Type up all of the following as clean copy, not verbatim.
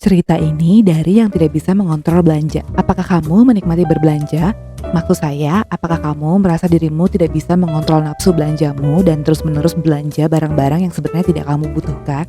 Cerita ini dari yang tidak bisa mengontrol belanja. Apakah kamu menikmati berbelanja? Maksud saya, apakah kamu merasa dirimu tidak bisa mengontrol nafsu belanjamu dan terus-menerus belanja barang-barang yang sebenarnya tidak kamu butuhkan?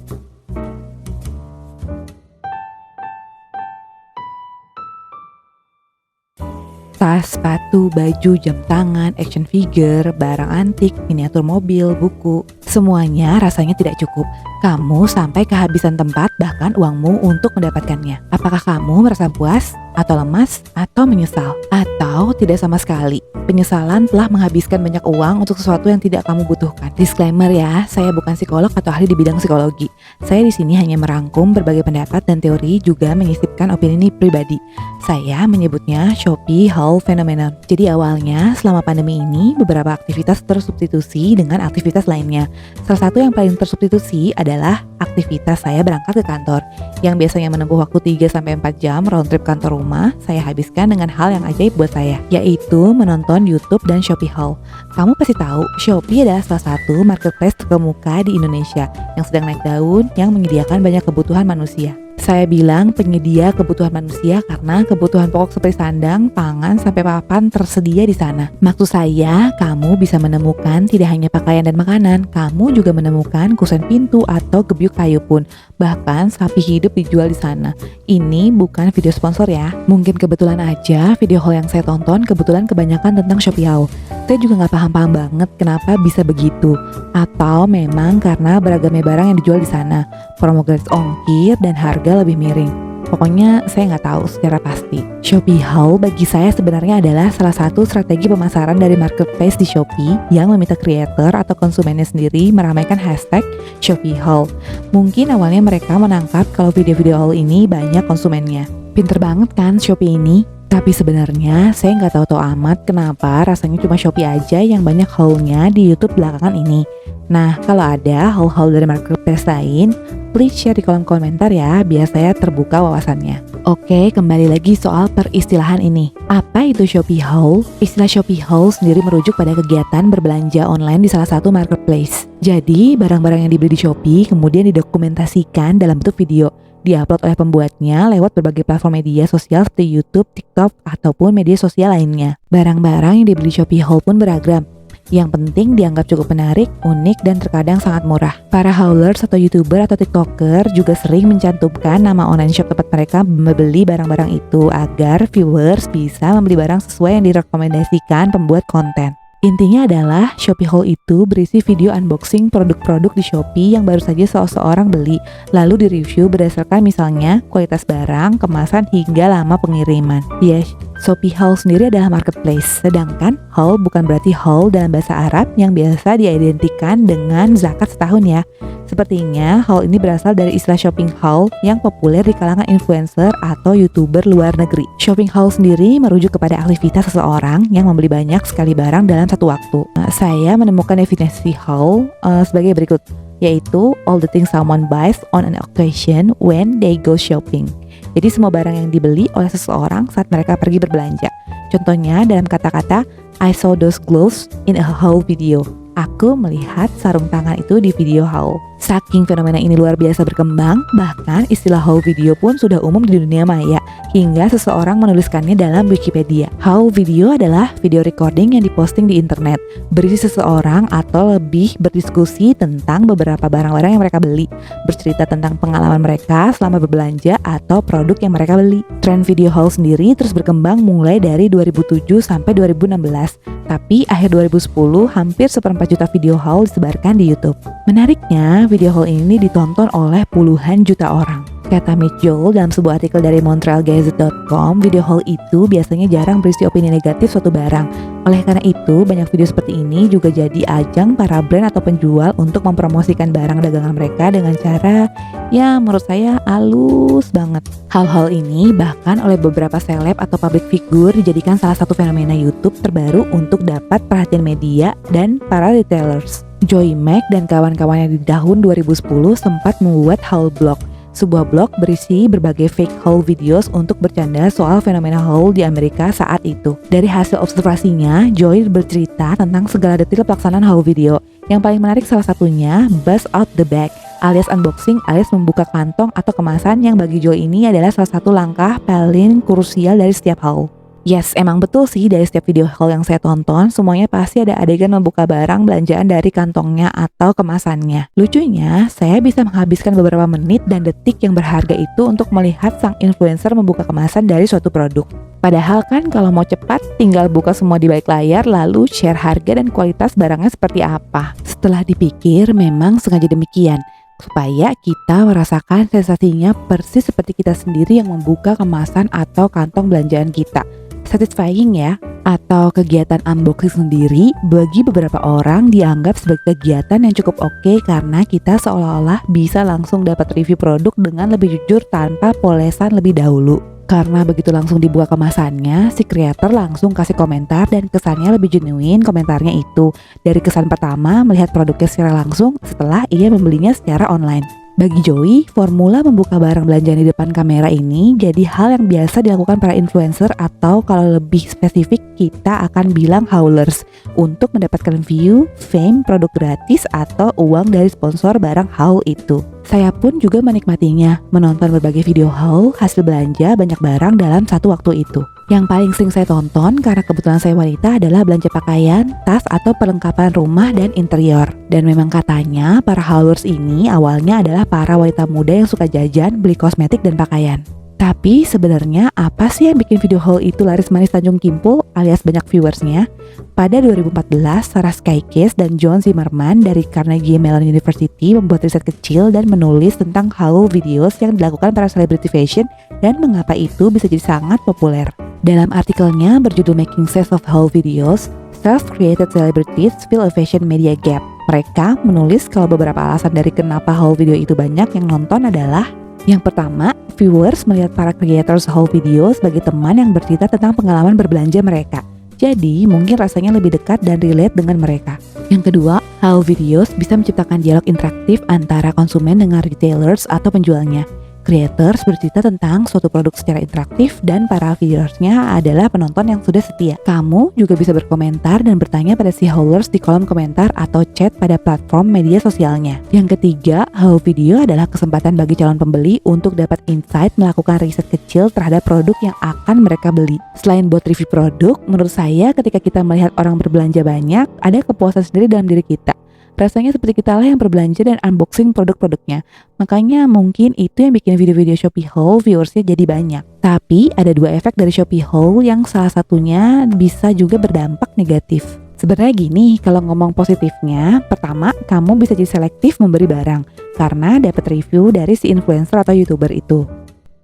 Tas, sepatu, baju, jam tangan, action figure, barang antik, miniatur mobil, buku, semuanya rasanya tidak cukup. Kamu sampai kehabisan tempat bahkan uangmu untuk mendapatkannya. Apakah kamu merasa puas, atau lemas, atau menyesal, atau tidak sama sekali? Penyesalan telah menghabiskan banyak uang untuk sesuatu yang tidak kamu butuhkan. Disclaimer ya, saya bukan psikolog atau ahli di bidang psikologi. Saya di sini hanya merangkum berbagai pendapat dan teori, juga menyisipkan opini pribadi. Saya menyebutnya Shopee Haul Phenomenon. Jadi awalnya selama pandemi ini beberapa aktivitas tersubstitusi dengan aktivitas lainnya. Salah satu yang paling tersubstitusi adalah aktivitas saya berangkat ke kantor. Yang biasanya menempuh waktu 3-4 jam round trip kantor rumah, saya habiskan dengan hal yang ajaib buat saya, yaitu menonton YouTube dan Shopee Haul. Kamu pasti tahu, Shopee adalah salah satu marketplace terkemuka di Indonesia yang sedang naik daun, yang menyediakan banyak kebutuhan manusia. Saya bilang penyedia kebutuhan manusia karena kebutuhan pokok seperti sandang, pangan, sampai papan tersedia di sana. Maksud saya, kamu bisa menemukan tidak hanya pakaian dan makanan, kamu juga menemukan kusen pintu atau gebyuk kayu pun. Bahkan sapi hidup dijual di sana. Ini bukan video sponsor ya. Mungkin kebetulan aja video haul yang saya tonton kebetulan kebanyakan tentang Shopee Haul. Saya juga nggak paham banget kenapa bisa begitu. Atau memang karena beragamnya barang yang dijual di sana, promo gratis ongkir, dan harga lebih miring. Pokoknya saya nggak tahu secara pasti. Shopee Haul bagi saya sebenarnya adalah salah satu strategi pemasaran dari marketplace di Shopee yang meminta creator atau konsumennya sendiri meramaikan hashtag Shopee Haul. Mungkin awalnya mereka menangkap kalau video-video haul ini banyak konsumennya. Pinter banget kan Shopee ini? Tapi sebenarnya saya nggak tahu amat kenapa rasanya cuma Shopee aja yang banyak haulnya di YouTube belakangan ini. Nah, kalau ada haul-haul dari marketplace lain, please share di kolom komentar ya, biar saya terbuka wawasannya. Oke, kembali lagi soal peristilahan ini. Apa itu Shopee Haul? Istilah Shopee Haul sendiri merujuk pada kegiatan berbelanja online di salah satu marketplace. Jadi, barang-barang yang dibeli di Shopee kemudian didokumentasikan dalam bentuk video. Diupload oleh pembuatnya lewat berbagai platform media sosial seperti YouTube, TikTok, ataupun media sosial lainnya. Barang-barang yang dibeli Shopee Haul pun beragam. Yang penting dianggap cukup menarik, unik, dan terkadang sangat murah. Para haulers atau YouTuber atau TikToker juga sering mencantumkan nama online shop tempat mereka membeli barang-barang itu agar viewers bisa membeli barang sesuai yang direkomendasikan pembuat konten. Intinya adalah Shopee Haul itu berisi video unboxing produk-produk di Shopee yang baru saja seseorang beli, lalu direview berdasarkan misalnya kualitas barang, kemasan, hingga lama pengiriman. Yes, Shopee Haul sendiri adalah marketplace, sedangkan haul bukan berarti haul dalam bahasa Arab yang biasa diidentikan dengan zakat setahun ya. Sepertinya haul ini berasal dari istilah shopping haul yang populer di kalangan influencer atau YouTuber luar negeri. Shopping haul sendiri merujuk kepada aktivitas seseorang yang membeli banyak sekali barang dalam satu waktu. Saya menemukan definisi haul sebagai berikut, yaitu all the things someone buys on an occasion when they go shopping. Jadi semua barang yang dibeli oleh seseorang saat mereka pergi berbelanja. Contohnya dalam kata-kata I saw those gloves in a haul video. Aku melihat sarung tangan itu di video haul. Saking fenomena ini luar biasa berkembang, bahkan istilah haul video pun sudah umum di dunia maya, hingga seseorang menuliskannya dalam Wikipedia. Haul video adalah video recording yang diposting di internet, berisi seseorang atau lebih berdiskusi tentang beberapa barang-barang yang mereka beli, bercerita tentang pengalaman mereka selama berbelanja atau produk yang mereka beli. Tren video haul sendiri terus berkembang mulai dari 2007 sampai 2016, tapi akhir 2010 hampir 1/4 juta video haul disebarkan di YouTube. Menariknya, video haul ini ditonton oleh puluhan juta orang. Kata Mitch Joel dalam sebuah artikel dari MontrealGazette.com, video haul itu biasanya jarang berisi opini negatif suatu barang. Oleh karena itu, banyak video seperti ini juga jadi ajang para brand atau penjual untuk mempromosikan barang dagangan mereka dengan cara, ya menurut saya halus banget. Hal-hal ini bahkan oleh beberapa seleb atau public figure dijadikan salah satu fenomena YouTube terbaru untuk dapat perhatian media dan para retailers. Joey Mac dan kawan-kawannya di tahun 2010 sempat membuat haul blog. Sebuah blog berisi berbagai fake haul videos untuk bercanda soal fenomena haul di Amerika saat itu. Dari hasil observasinya, Joy bercerita tentang segala detail pelaksanaan haul video. Yang paling menarik salah satunya bust out the bag, alias unboxing, alias membuka kantong atau kemasan yang bagi Joy ini adalah salah satu langkah paling krusial dari setiap haul. Yes, emang betul sih, dari setiap video haul yang saya tonton, semuanya pasti ada adegan membuka barang belanjaan dari kantongnya atau kemasannya. Lucunya, saya bisa menghabiskan beberapa menit dan detik yang berharga itu untuk melihat sang influencer membuka kemasan dari suatu produk. Padahal kan kalau mau cepat, tinggal buka semua di balik layar lalu share harga dan kualitas barangnya seperti apa. Setelah dipikir, memang sengaja demikian, supaya kita merasakan sensasinya persis seperti kita sendiri yang membuka kemasan atau kantong belanjaan kita. Satisfying ya. Atau kegiatan unboxing sendiri bagi beberapa orang dianggap sebagai kegiatan yang cukup oke karena kita seolah-olah bisa langsung dapat review produk dengan lebih jujur tanpa polesan lebih dahulu. Karena begitu langsung dibuka kemasannya, si kreator langsung kasih komentar dan kesannya lebih genuine komentarnya itu. Dari kesan pertama melihat produknya secara langsung setelah ia membelinya secara online. Bagi Joy, formula membuka barang belanjaan di depan kamera ini jadi hal yang biasa dilakukan para influencer atau kalau lebih spesifik kita akan bilang haulers untuk mendapatkan view, fame, produk gratis atau uang dari sponsor barang haul itu. Saya pun juga menikmatinya, menonton berbagai video haul hasil belanja banyak barang dalam satu waktu itu. Yang paling sering saya tonton karena kebetulan saya wanita adalah belanja pakaian, tas atau perlengkapan rumah dan interior. Dan memang katanya para haulers ini awalnya adalah para wanita muda yang suka jajan, beli kosmetik dan pakaian. Tapi sebenarnya apa sih yang bikin video haul itu laris manis Tanjung Kimpul alias banyak viewersnya? Pada 2014, Sarah Skycase dan John Zimmerman dari Carnegie Mellon University membuat riset kecil dan menulis tentang haul videos yang dilakukan para celebrity fashion dan mengapa itu bisa jadi sangat populer. Dalam artikelnya berjudul Making Sense of Haul Videos, Self-Created Celebrities Fill a Fashion Media Gap. Mereka menulis kalau beberapa alasan dari kenapa haul video itu banyak yang nonton adalah: yang pertama, viewers melihat para creators haul video sebagai teman yang bercerita tentang pengalaman berbelanja mereka. Jadi, mungkin rasanya lebih dekat dan relate dengan mereka. Yang kedua, haul videos bisa menciptakan dialog interaktif antara konsumen dengan retailers atau penjualnya. Creators bercerita tentang suatu produk secara interaktif dan para viewersnya adalah penonton yang sudah setia. Kamu juga bisa berkomentar dan bertanya pada si haulers di kolom komentar atau chat pada platform media sosialnya. Yang ketiga, haul video adalah kesempatan bagi calon pembeli untuk dapat insight melakukan riset kecil terhadap produk yang akan mereka beli. Selain buat review produk, menurut saya ketika kita melihat orang berbelanja banyak, ada kepuasan sendiri dalam diri kita. Rasanya seperti kita lah yang berbelanja dan unboxing produk-produknya. Makanya mungkin itu yang bikin video-video Shopee haul viewersnya jadi banyak. Tapi ada dua efek dari Shopee haul yang salah satunya bisa juga berdampak negatif. Sebenarnya gini, kalau ngomong positifnya, pertama kamu bisa jadi selektif memberi barang karena dapat review dari si influencer atau YouTuber itu.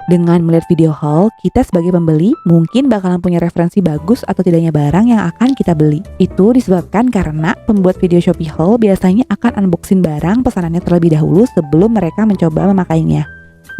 Dengan melihat video haul, kita sebagai pembeli mungkin bakalan punya referensi bagus atau tidaknya barang yang akan kita beli. Itu disebabkan karena pembuat video Shopee haul biasanya akan unboxing barang pesanannya terlebih dahulu sebelum mereka mencoba memakainya.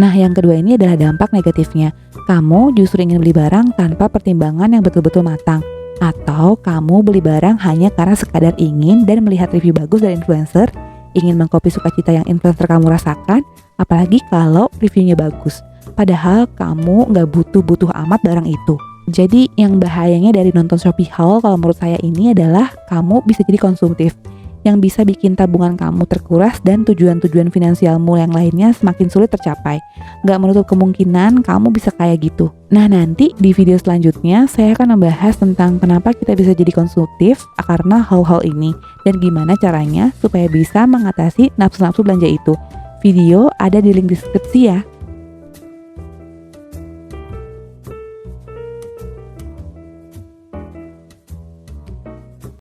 Nah, yang kedua ini adalah dampak negatifnya. Kamu justru ingin beli barang tanpa pertimbangan yang betul-betul matang. Atau kamu beli barang hanya karena sekadar ingin dan melihat review bagus dari influencer, ingin mengcopy sukacita yang influencer kamu rasakan, apalagi kalau reviewnya bagus. Padahal kamu nggak butuh-butuh amat barang itu. Jadi yang bahayanya dari nonton Shopee haul kalau menurut saya ini adalah kamu bisa jadi konsumtif, yang bisa bikin tabungan kamu terkuras dan tujuan-tujuan finansialmu yang lainnya semakin sulit tercapai. Nggak menutup kemungkinan kamu bisa kayak gitu. Nah, nanti di video selanjutnya saya akan membahas tentang kenapa kita bisa jadi konsumtif karena haul-haul ini dan gimana caranya supaya bisa mengatasi nafsu-nafsu belanja itu. Video ada di link deskripsi ya.